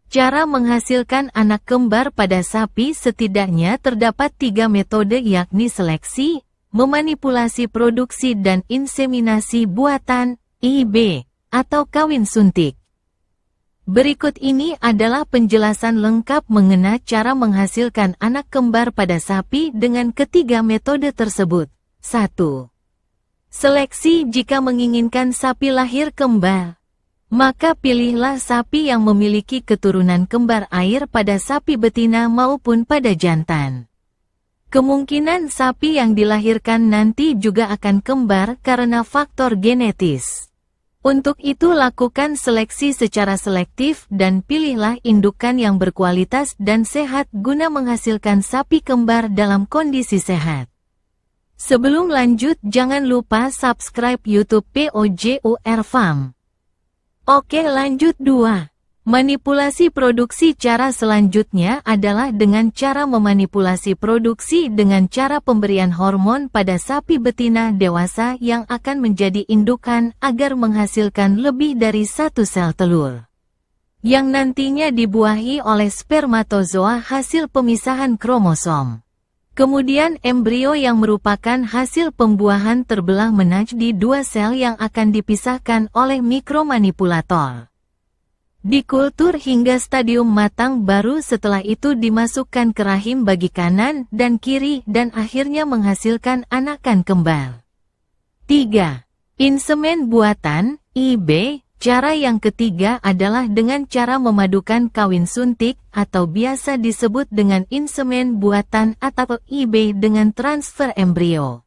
Cara menghasilkan anak kembar pada sapi setidaknya terdapat 3 metode yakni seleksi, memanipulasi produksi dan inseminasi buatan, IB, atau kawin suntik. Berikut ini adalah penjelasan lengkap mengenai cara menghasilkan anak kembar pada sapi dengan ketiga metode tersebut. 1. Seleksi. Jika menginginkan sapi lahir kembar, maka pilihlah sapi yang memiliki keturunan kembar air pada sapi betina maupun pada jantan. Kemungkinan sapi yang dilahirkan nanti juga akan kembar karena faktor genetis. Untuk itu lakukan seleksi secara selektif dan pilihlah indukan yang berkualitas dan sehat guna menghasilkan sapi kembar dalam kondisi sehat. Sebelum lanjut, jangan lupa subscribe YouTube POJUR Farm. Oke, lanjut. 2. Manipulasi produksi. Cara selanjutnya adalah dengan cara memanipulasi produksi dengan cara pemberian hormon pada sapi betina dewasa yang akan menjadi indukan agar menghasilkan lebih dari satu sel telur, yang nantinya dibuahi oleh spermatozoa hasil pemisahan kromosom. Kemudian embrio yang merupakan hasil pembuahan terbelah menjadi 2 sel yang akan dipisahkan oleh mikromanipulator. Dikultur hingga stadium matang, baru setelah itu dimasukkan ke rahim bagi kanan dan kiri dan akhirnya menghasilkan anakan kembar. 3. Insemen buatan, IB. Cara yang ketiga adalah dengan cara memadukan kawin suntik atau biasa disebut dengan insemen buatan atau IB dengan transfer embrio.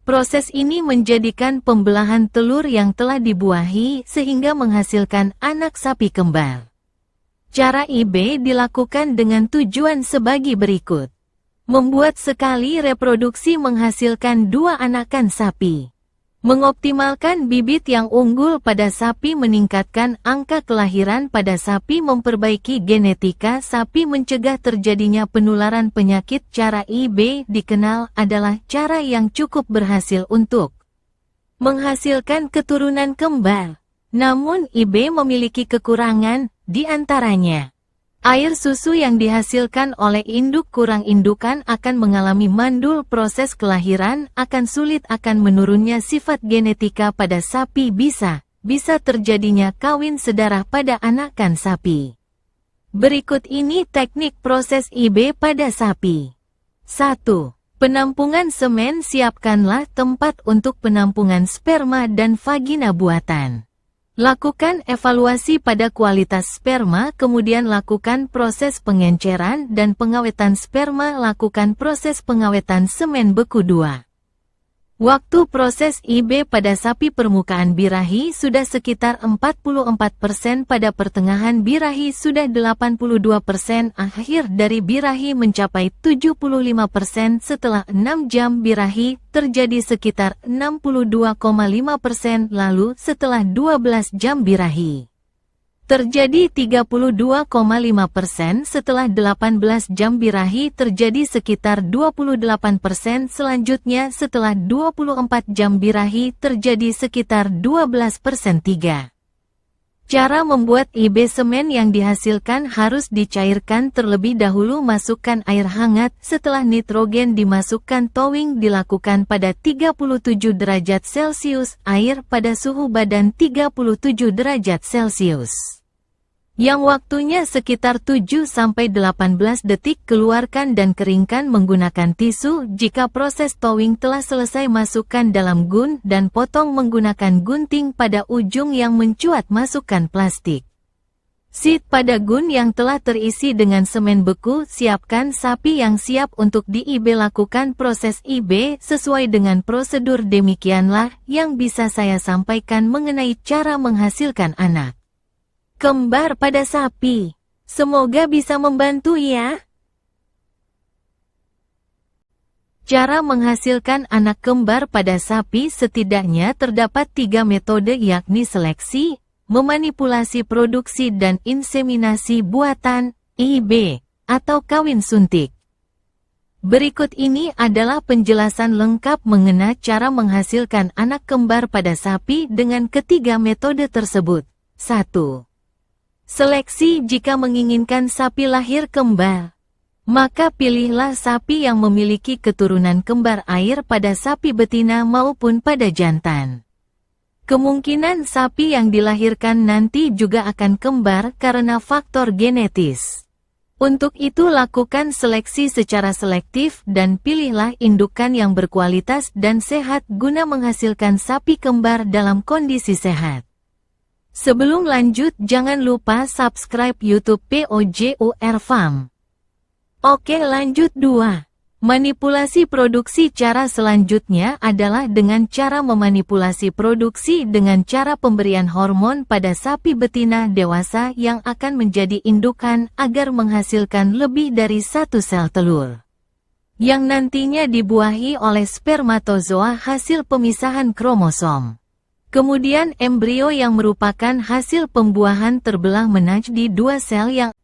Proses ini menjadikan pembelahan telur yang telah dibuahi sehingga menghasilkan anak sapi kembar. Cara IB dilakukan dengan tujuan sebagai berikut. Membuat sekali reproduksi menghasilkan 2 anakan sapi. Mengoptimalkan bibit yang unggul pada sapi, meningkatkan angka kelahiran pada sapi, memperbaiki genetika sapi, mencegah terjadinya penularan penyakit. Cara IB dikenal adalah cara yang cukup berhasil untuk menghasilkan keturunan kembar. Namun IB memiliki kekurangan, di antaranya air susu yang dihasilkan oleh induk kurang, indukan akan mengalami mandul, proses kelahiran akan sulit, akan menurunnya sifat genetika pada sapi, bisa terjadinya kawin sedarah pada anakan sapi. Berikut ini teknik proses IB pada sapi. 1. Penampungan semen. Siapkanlah tempat untuk penampungan sperma dan vagina buatan. Lakukan evaluasi pada kualitas sperma, kemudian lakukan proses pengenceran dan pengawetan sperma. Lakukan proses pengawetan semen beku. 2. Waktu proses IB pada sapi. Permukaan birahi sudah sekitar 44%, pada pertengahan birahi sudah 82%, akhir dari birahi mencapai 75%. Setelah 6 jam birahi terjadi sekitar 62,5%, lalu setelah 12 jam birahi terjadi 32,5%, setelah 18 jam birahi terjadi sekitar 28%, selanjutnya setelah 24 jam birahi terjadi sekitar 12%. 3. Cara membuat IB. Semen yang dihasilkan harus dicairkan terlebih dahulu. Masukkan air hangat, setelah nitrogen dimasukkan. Towing dilakukan pada 37 derajat Celcius, air pada suhu badan 37 derajat Celcius. Yang waktunya sekitar 7-18 detik. Keluarkan dan keringkan menggunakan tisu. Jika proses towing telah selesai, masukkan dalam gun dan potong menggunakan gunting pada ujung yang mencuat. Masukkan plastik seat pada gun yang telah terisi dengan semen beku. Siapkan sapi yang siap untuk di IB. Lakukan proses IB sesuai dengan prosedur. Demikianlah yang bisa saya sampaikan mengenai cara menghasilkan anak kembar pada sapi. Semoga bisa membantu ya. Cara menghasilkan anak kembar pada sapi setidaknya terdapat 3 metode yakni seleksi, memanipulasi produksi dan inseminasi buatan, IB, atau kawin suntik. Berikut ini adalah penjelasan lengkap mengenai cara menghasilkan anak kembar pada sapi dengan ketiga metode tersebut. 1. Seleksi jika menginginkan sapi lahir kembar. Maka pilihlah sapi yang memiliki keturunan kembar air pada sapi betina maupun pada jantan. Kemungkinan sapi yang dilahirkan nanti juga akan kembar karena faktor genetis. Untuk itu lakukan seleksi secara selektif dan pilihlah indukan yang berkualitas dan sehat guna menghasilkan sapi kembar dalam kondisi sehat. Sebelum lanjut jangan lupa subscribe YouTube POJUR Farm. Oke, lanjut 2. Manipulasi produksi. Cara selanjutnya adalah dengan cara memanipulasi produksi dengan cara pemberian hormon pada sapi betina dewasa yang akan menjadi indukan agar menghasilkan lebih dari satu sel telur, yang nantinya dibuahi oleh spermatozoa hasil pemisahan kromosom. Kemudian embrio yang merupakan hasil pembuahan terbelah menjadi dua sel yang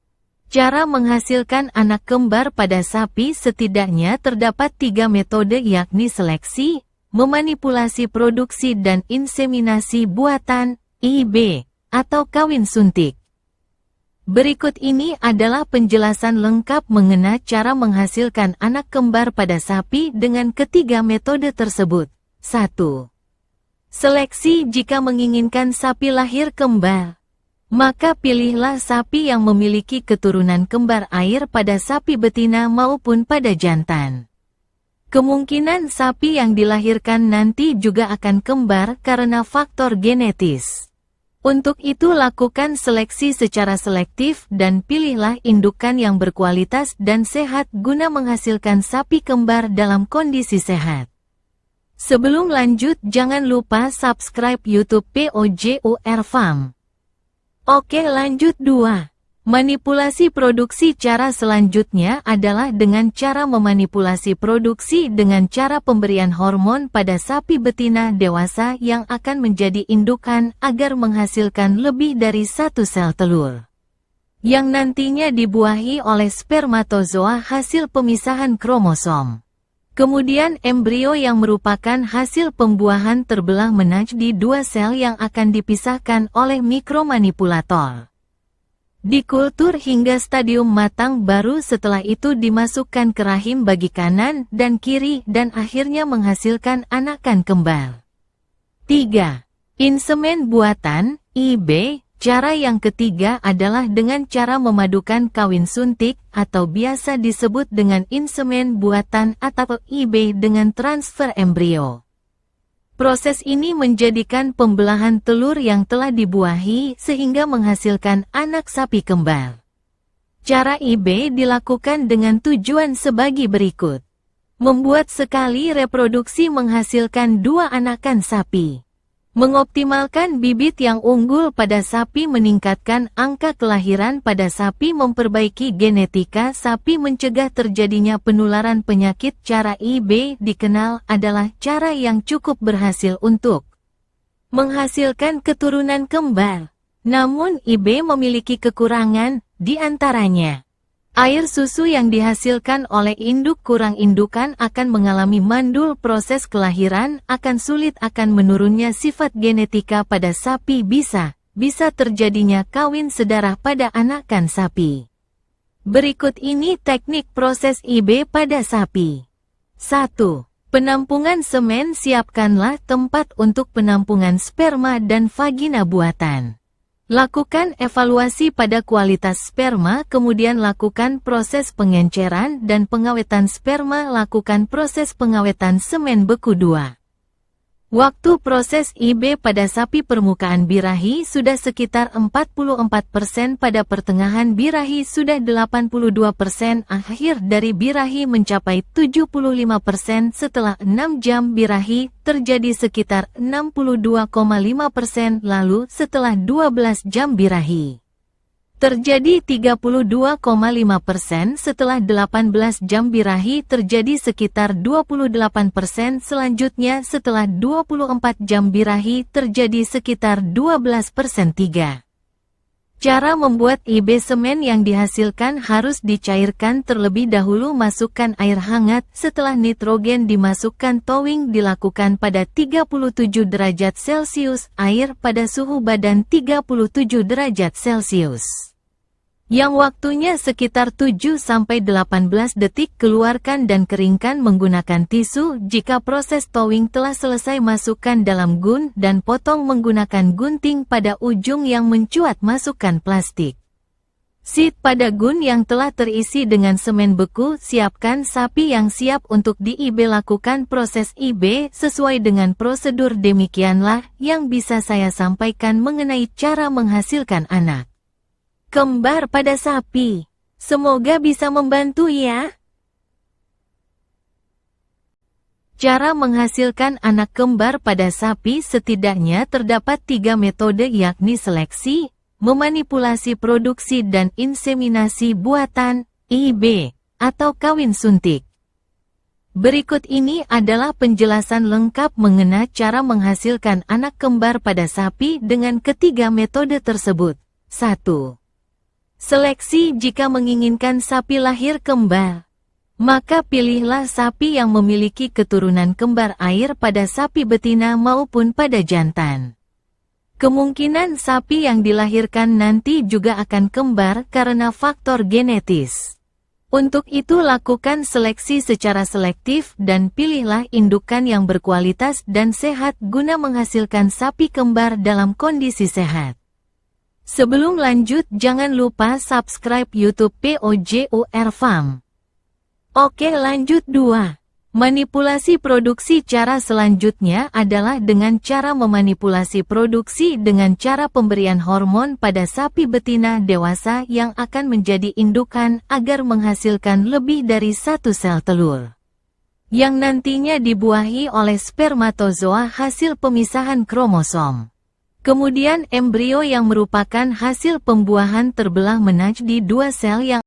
cara menghasilkan anak kembar pada sapi. Setidaknya terdapat 3 metode, yakni seleksi, memanipulasi produksi dan inseminasi buatan, IB, atau kawin suntik. Berikut ini adalah penjelasan lengkap mengenai cara menghasilkan anak kembar pada sapi dengan ketiga metode tersebut. 1. Seleksi. Jika menginginkan sapi lahir kembar, maka pilihlah sapi yang memiliki keturunan kembar air pada sapi betina maupun pada jantan. Kemungkinan sapi yang dilahirkan nanti juga akan kembar karena faktor genetis. Untuk itu lakukan seleksi secara selektif dan pilihlah indukan yang berkualitas dan sehat guna menghasilkan sapi kembar dalam kondisi sehat. Sebelum lanjut jangan lupa subscribe YouTube POJUR Farm. Oke, lanjut 2. Manipulasi produksi. Cara selanjutnya adalah dengan cara memanipulasi produksi dengan cara pemberian hormon pada sapi betina dewasa yang akan menjadi indukan agar menghasilkan lebih dari satu sel telur, yang nantinya dibuahi oleh spermatozoa hasil pemisahan kromosom. Kemudian embrio yang merupakan hasil pembuahan terbelah menjadi dua sel yang akan dipisahkan oleh mikromanipulator. Dikultur hingga stadium matang, baru setelah itu dimasukkan ke rahim bagi kanan dan kiri dan akhirnya menghasilkan anakan kembar. 3. Insemen buatan, IB. Cara yang ketiga adalah dengan cara memadukan kawin suntik atau biasa disebut dengan insemen buatan atau IB dengan transfer embrio. Proses ini menjadikan pembelahan telur yang telah dibuahi sehingga menghasilkan anak sapi kembar. Cara IB dilakukan dengan tujuan sebagai berikut. Membuat sekali reproduksi menghasilkan 2 anakan sapi. Mengoptimalkan bibit yang unggul pada sapi, meningkatkan angka kelahiran pada sapi, memperbaiki genetika sapi, mencegah terjadinya penularan penyakit. Cara IB dikenal adalah cara yang cukup berhasil untuk menghasilkan keturunan kembar. Namun IB memiliki kekurangan, di antaranya air susu yang dihasilkan oleh induk kurang, indukan akan mengalami mandul, proses kelahiran akan sulit, akan menurunnya sifat genetika pada sapi, bisa terjadinya kawin sedarah pada anakan sapi. Berikut ini teknik proses IB pada sapi. 1. Penampungan semen. Siapkanlah tempat untuk penampungan sperma dan vagina buatan. Lakukan evaluasi pada kualitas sperma, kemudian lakukan proses pengenceran dan pengawetan sperma. Lakukan proses pengawetan semen beku 2. Waktu proses IB pada sapi permukaan birahi sudah sekitar 44%, pada pertengahan birahi sudah 82%, akhir dari birahi mencapai 75%, setelah 6 jam birahi terjadi sekitar 62,5%, lalu setelah 12 jam birahi terjadi 32,5%, setelah 18 jam birahi terjadi sekitar 28%, selanjutnya setelah 24 jam birahi terjadi sekitar 12%. 3. Cara membuat IB semen yang dihasilkan harus dicairkan terlebih dahulu. Masukkan air hangat, setelah nitrogen dimasukkan towing dilakukan pada 37 derajat Celcius, air pada suhu badan 37 derajat Celcius. Yang waktunya sekitar 7-18 detik. Keluarkan dan keringkan menggunakan tisu. Jika proses towing telah selesai, masukkan dalam gun dan potong menggunakan gunting pada ujung yang mencuat. Masukkan plastik sheet pada gun yang telah terisi dengan semen beku. Siapkan sapi yang siap untuk di-IB. Lakukan proses IB sesuai dengan prosedur. Demikianlah yang bisa saya sampaikan mengenai cara menghasilkan anak kembar pada sapi. Semoga bisa membantu ya. Cara menghasilkan anak kembar pada sapi setidaknya terdapat 3 metode, yakni seleksi, memanipulasi produksi dan inseminasi buatan, IB, atau kawin suntik. Berikut ini adalah penjelasan lengkap mengenai cara menghasilkan anak kembar pada sapi dengan ketiga metode tersebut. 1. Seleksi. Jika menginginkan sapi lahir kembar, maka pilihlah sapi yang memiliki keturunan kembar air pada sapi betina maupun pada jantan. Kemungkinan sapi yang dilahirkan nanti juga akan kembar karena faktor genetis. Untuk itu lakukan seleksi secara selektif dan pilihlah indukan yang berkualitas dan sehat guna menghasilkan sapi kembar dalam kondisi sehat. Sebelum lanjut, jangan lupa subscribe YouTube POJOR Farm. Oke, lanjut. 2. Manipulasi produksi. Cara selanjutnya adalah dengan cara memanipulasi produksi dengan cara pemberian hormon pada sapi betina dewasa yang akan menjadi indukan agar menghasilkan lebih dari satu sel telur, yang nantinya dibuahi oleh spermatozoa hasil pemisahan kromosom. Kemudian embrio yang merupakan hasil pembuahan terbelah menjadi 2 sel yang